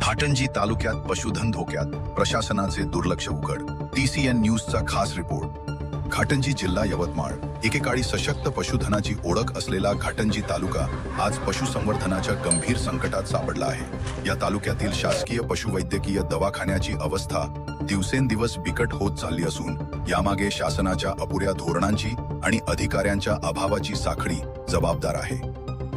घाटंजी तालुक्यात पशुधन धोक्यात, प्रशासनाचे दुर्लक्ष उघड. TCN न्यूजचा खास रिपोर्ट. घाटंजी जिल्हा यवतमाळ. एकेकाळी सशक्त पशुधनाची ओळख असलेला घाटंजी तालुका आज पशुसंवर्धनाच्या गंभीर संकटात सापडला आहे. या तालुक्यातील शासकीय पशुवैद्यकीय दवाखान्याची अवस्था दिवसेंदिवस बिकट होत चालली असून यामागे शासनाच्या अपुऱ्या धोरणांची आणि अधिकाऱ्यांच्या अभावाची साखळी जबाबदार आहे.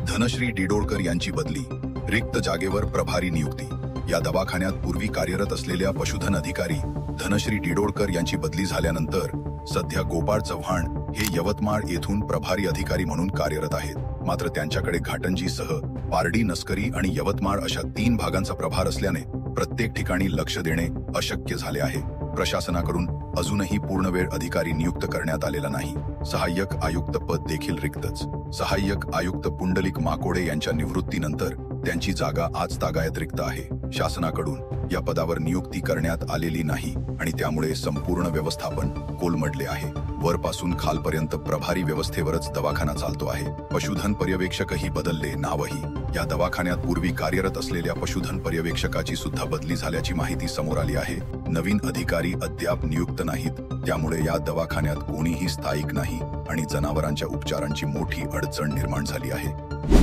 धनश्री डिडोळकर यांची बदली, रिक्त जागेवर प्रभारी नियुक्ती. या दवाखान्यात पूर्वी कार्यरत असलेल्या पशुधन अधिकारी धनश्री डिडोळकर यांची बदली झाल्यानंतर सध्या गोपाळ चव्हाण हे यवतमाळ येथून प्रभारी अधिकारी म्हणून कार्यरत आहेत. मात्र त्यांच्याकडे घाटंजीसह पारडी, नस्करी आणि यवतमाळ अशा 3 भागांचा प्रभार असल्याने प्रत्येक ठिकाणी लक्ष देणे अशक्य झाले आहे. प्रशासनाकडून अजूनही पूर्णवेळ अधिकारी नियुक्त करण्यात आलेला नाही. सहाय्यक आयुक्त पद देखील रिक्तच. सहाय्यक आयुक्त पुंडलिक माकोडे यांच्या निवृत्तीनंतर त्यांची जागा आज तागायत रिक्त आहे. शासनाकडून या पदावर नियुक्ती करण्यात आलेली नाही आणि त्यामुळे संपूर्ण व्यवस्थापन कोलमडले आहे. वरपासून खालपर्यंत प्रभारी व्यवस्थेवरच दवाखाना चालतो आहे. पशुधन पर्यवेक्षकही बदलले, नावही. या दवाखान्यात पूर्वी कार्यरत असलेल्या पशुधन पर्यवेक्षकाची सुद्धा बदली झाल्याची माहिती समोर आली आहे. नवीन अधिकारी अद्याप नियुक्त नाहीत, त्यामुळे या दवाखान्यात कोणीही स्थायिक नाही आणि जनावरांच्या उपचारांची मोठी अडचण निर्माण झाली आहे.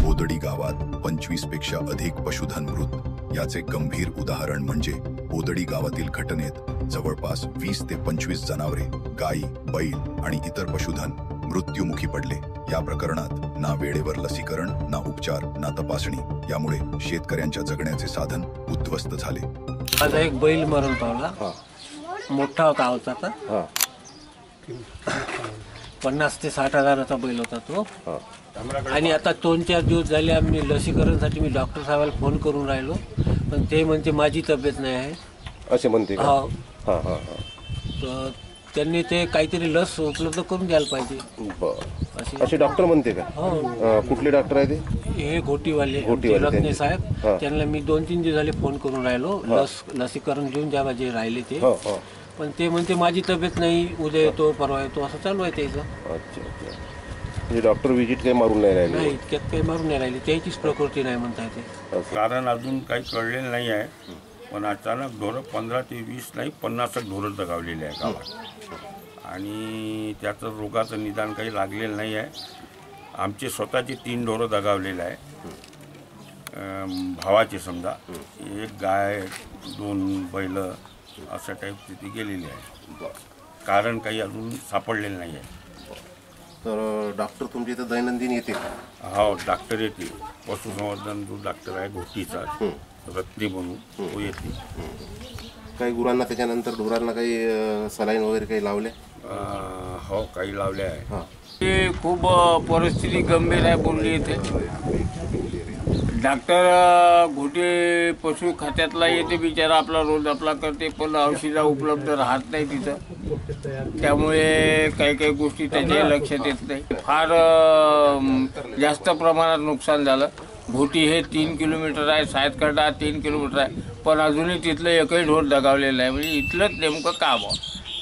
बोदडी गावात 25 पेक्षा अधिक पशुधन मृत. याचे गंभीर उदाहरण म्हणजे बोदडी गावातील घटनेत जवळपास 20 ते 25 जनावरे, गायी, बैल आणि इतर पशुधन मृत्युमुखी पडले. या प्रकरणात ना वेळेवर लसीकरण, ना उपचार, ना तपासणी. यामुळे शेतकऱ्यांच्या जगण्याचे साधन उद्ध्वस्त झाले. माझा एक बैल मरण पावला, मोठा होता आवताचा. 50 ते 60 हजाराचा बैल होता तो. आणि आता 2-4 दिवस झाले आम्ही लसीकरणासाठी मी डॉक्टर साहेबाला फोन करून राहिलो, पण ते म्हणते माझी तब्येत नाही आहे असे म्हणते. तर त्यांनी ते काहीतरी लस उपलब्ध करून द्यायला पाहिजे असे डॉक्टर म्हणते का? कुठले डॉक्टर आहे ते? हे घोटीवाले रत्ने साहेब. त्यांना मी 2-3 दिवस झाले फोन करून राहिलो, लसीकरण घेऊन द्यावा जे राहिले ते. पण ते म्हणते माझी तब्येत नाही, उद्या येतो, परवा येतो, असं चालू आहे त्याचं. म्हणजे डॉक्टर विजिट काही मारून नाही राहिले? नाही, इतक्यात काही मारून नाही राहिली, त्याचीच प्रकृती नाही म्हणता येते. कारण अजून काही कळलेलं नाही आहे, पण अचानक ढोरं 15 ते 20 नाही 50 ढोरं दगावलेले आहे गावात. आणि त्याचं रोगाचं निदान काही लागलेलं नाही आहे. आमचे स्वतःचे 3 ढोरं दगावलेले आहे, भावाचे समजा. एक गाय, 2 बैल अशा टाईप स्थिती गेलेली आहे. कारण काही अजून सापडलेलं नाही आहे. तर डॉक्टर तुमच्या इथं दैनंदिन येते का? हो, डॉक्टर येते. पशुसंवर्धन जो डॉक्टर आहे घोटीचा, रत्ने म्हणून, तो येते. काही गुरांना त्याच्यानंतर ढोरांना काही सलाईन वगैरे काही लावले? हो, काही लावले आहे. ते खूप परिस्थिती गंभीर आहे बोलली इथे. डॉक्टर घोटे पशु खात्यातला येते बिचारा, आपला रोज आपला करते, पण औषधं उपलब्ध राहत नाही तिथं. त्यामुळे काही गोष्टी त्याच्या लक्षात येत नाही. फार जास्त प्रमाणात नुकसान झालं. घोटी हे 3 किलोमीटर आहे, सायतखड्डा 3 किलोमीटर आहे, पण अजूनही तिथलं एकही ढोर दगावलेलं आहे. म्हणजे इथलंच नेमकं काम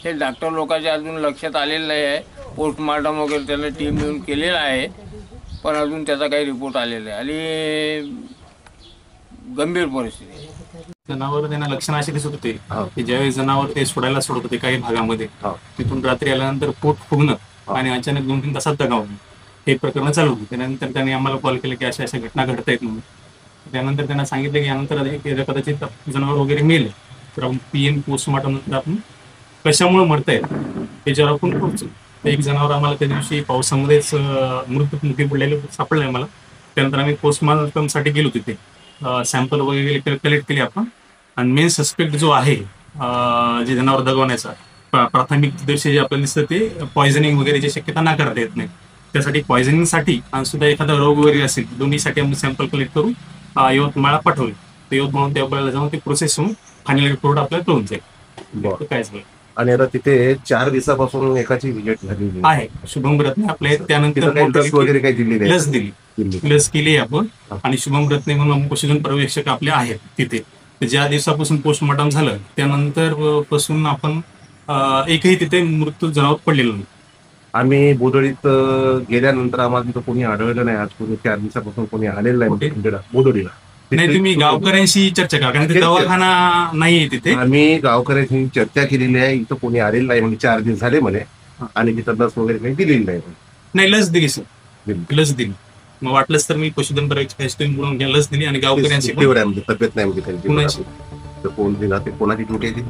हे डॉक्टर लोकांच्या अजून लक्षात आलेलं नाही आहे. पोस्टमॉर्टम वगैरे त्यांना टीम येऊन केलेला आहे, पण अजून त्याचा काही रिपोर्ट आलेला आहे आणि गंभीर परिस्थिती आहे. जनावर त्यांना लक्षणं अशी दिसत होते की ज्यावेळेस जनावर ते सोडायला सोडत होते काही भागामध्ये, तिथून रात्री आल्यानंतर पोट फुगणं आणि अचानक 2-3 तासात दगावणं, हे प्रकरण चालू होते. त्यानंतर त्यांनी आम्हाला कॉल केला की अशा घटना घडत आहेत म्हणून. त्यानंतर त्यांना सांगितलं की यानंतर कदाचित जनावर वगैरे मेले तर आपण PM पोस्टमॉर्टम नंतर आपण कशामुळे मरतायत त्याच्यावर आपण पोहोचू. एक जनावर आम्हाला त्या दिवशी पावसामध्येच मृत्युमुखी पडलेलं सापडलं आम्हाला. त्यानंतर आम्ही पोस्टमॉर्टमसाठी गेलो तिथे, सॅम्पल वगैरे कलेक्ट केले आपण. आणि मेन सस्पेक्ट जो आहे जे जनावर दगवण्याचा, प्राथमिक दृष्टी जे आपल्याला दिसतं ते पॉयझनिंग वगैरेची शक्यता नाकारता येत नाही. त्यासाठी पॉयझनिंगसाठी आणि सुद्धा एखादा रोग वगैरे असेल, दोन्हीसाठी आपण सॅम्पल कलेक्ट करून यवतमाळला पाठवले. ते यवतमाळ ते आपल्याला जाऊन ते प्रोसेस होऊन फायनल रिपोर्ट आपल्याला कळून जाईल काय झालं. आणि आता तिथे 4 दिवसापासून एकाची विजिट झालेली आहे. शुभम रत्ने आपल्या त्यानंतर वगैरे काही दिली, लस दिली, लस केली आपण. आणि शुभम रत्ने म्हणून पशुधन पर्यवेक्षक आपले आहेत तिथे. ज्या दिवसापासून पोस्टमॉर्टम झालं त्यानंतर पासून आपण एकही तिथे मृत्यू जनावर पडलेलं नाही. आम्ही बोदडीत गेल्यानंतर आम्हाला तिथं कोणी आढळलं नाही. आज कोणी 4 दिवसापासून कोणी आलेलं नाही बोदडीला. नाही तुम्ही गावकऱ्यांशी चर्चा करा कारण ते दवाखाना नाहीये तिथे. आम्ही गावकऱ्यांशी चर्चा केलेली आहे, इथं कोणी आलेलं नाही म्हणजे 4 दिवस झाले म्हणे, आणि तिथं लस वगैरे काही दिलेली नाही. नाही लस दिली सर, लस दिली. मग वाटलंच तर मी पशुधन तुम्ही बोलून घ्या, लस दिली आणि गावकऱ्यांशी पण- तेवढ्या म्हणजे तब्येत नाही म्हणजे कुणाची? तर कोण दिला ते कोणाची ड्युटी आहे ती?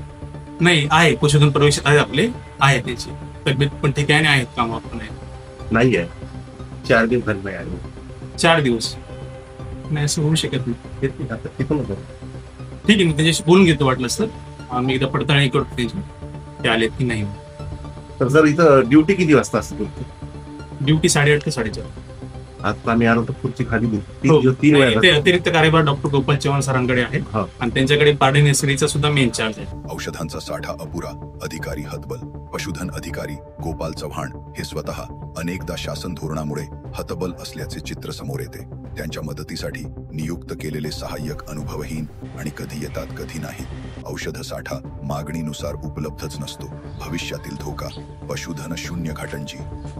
नाही आहे पशुधन प्रवेश आहे आपले, आहे त्याची तब्येत पण ठीक आहे आणि आहेत कामावर पण आहे. नाही आहे, 4 दिवस झाले नाही आले. 4 दिवस नाही असं होऊ शकत नाही. येते आता तिथून होतं. ठीक आहे मी त्यांच्याशी बोलून घेतो वाटलंच तर. आम्ही एकदा पडताळणी करतो त्यांची, ते आलेत की नाही. तर सर इथं ड्युटी किती वाजता असते तुमची? ड्युटी 8:30 ते 4:30. आता आम्ही आलो तर खुर्ची खाली हो. 3 नाही, वेळा. ते अतिरिक्त कार्यभार डॉक्टर गोपाल चव्हाण सरांकडे आहे हा. आणि त्यांच्याकडे पारडी नर्सरीचा सुद्धा मेन चार्ज आहे. औषधांचा साठा अपुरा, अधिकारी हतबल. पशुधन अधिकारी गोपाल चव्हाण हे स्वतः अनेकदा शासन धोरणामुळे हतबल असल्याचे चित्र समोर येते. त्यांच्या मदतीसाठी नियुक्त केलेले सहाय्यक अनुभवहीन आणि कधी येतात कधी नाही. औषध साठा मागणीनुसार उपलब्धच नसतो. भविष्यातील धोका पशुधन शून्य घाटंजी.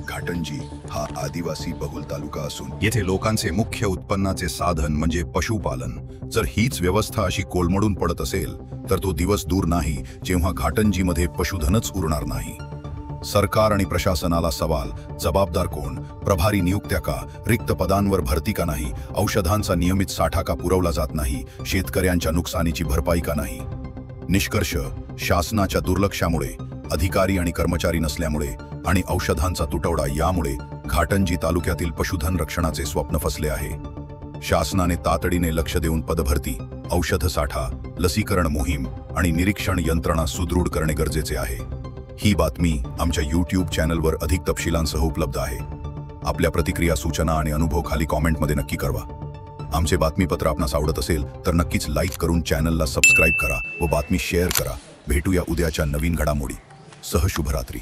घाटंजी हा आदिवासी बहुल तालुका असून येथे लोकांचे मुख्य उत्पन्नाचे साधन म्हणजे पशुपालन. जर हीच व्यवस्था अशी कोलमडून पडत असेल तर तो दिवस दूर नाही जेव्हा घाटंजीमध्ये पशुधनच उरणार नाही. सरकार आणि प्रशासनाला सवाल, जबाबदार कोण? प्रभारी नियुक्त्या का? रिक्त पदांवर भरती का नाही? औषधांचा नियमित साठा का पुरवला जात नाही? शेतकऱ्यांच्या नुकसानीची भरपाई का नाही? निष्कर्ष, शासनाच्या दुर्लक्षामुळे, अधिकारी आणि कर्मचारी नसल्यामुळे आणि औषधांचा तुटवडा यामुळे घाटंजी तालुक्यातील पशुधन रक्षणाचे स्वप्न फसले आहे. शासनाने तातडीने लक्ष देऊन पदभरती, औषध साठा, लसीकरण मोहीम आणि निरीक्षण यंत्रणा सुदृढ करणे गरजेचे आहे. ही बातमी आमच्या YouTube चॅनलवर अधिक तपशिलांसह उपलब्ध आहे. आपल्या प्रतिक्रिया, सूचना आणि अनुभव खाली कॉमेंटमध्ये नक्की कळवा. आमचे बातमीपत्र आपणास आवडत असेल तर नक्कीच लाईक करून चॅनलला सबस्क्राईब करा व बातमी शेअर करा. भेटूया उद्याच्या नवीन घडामोडी सह. शुभरात्री.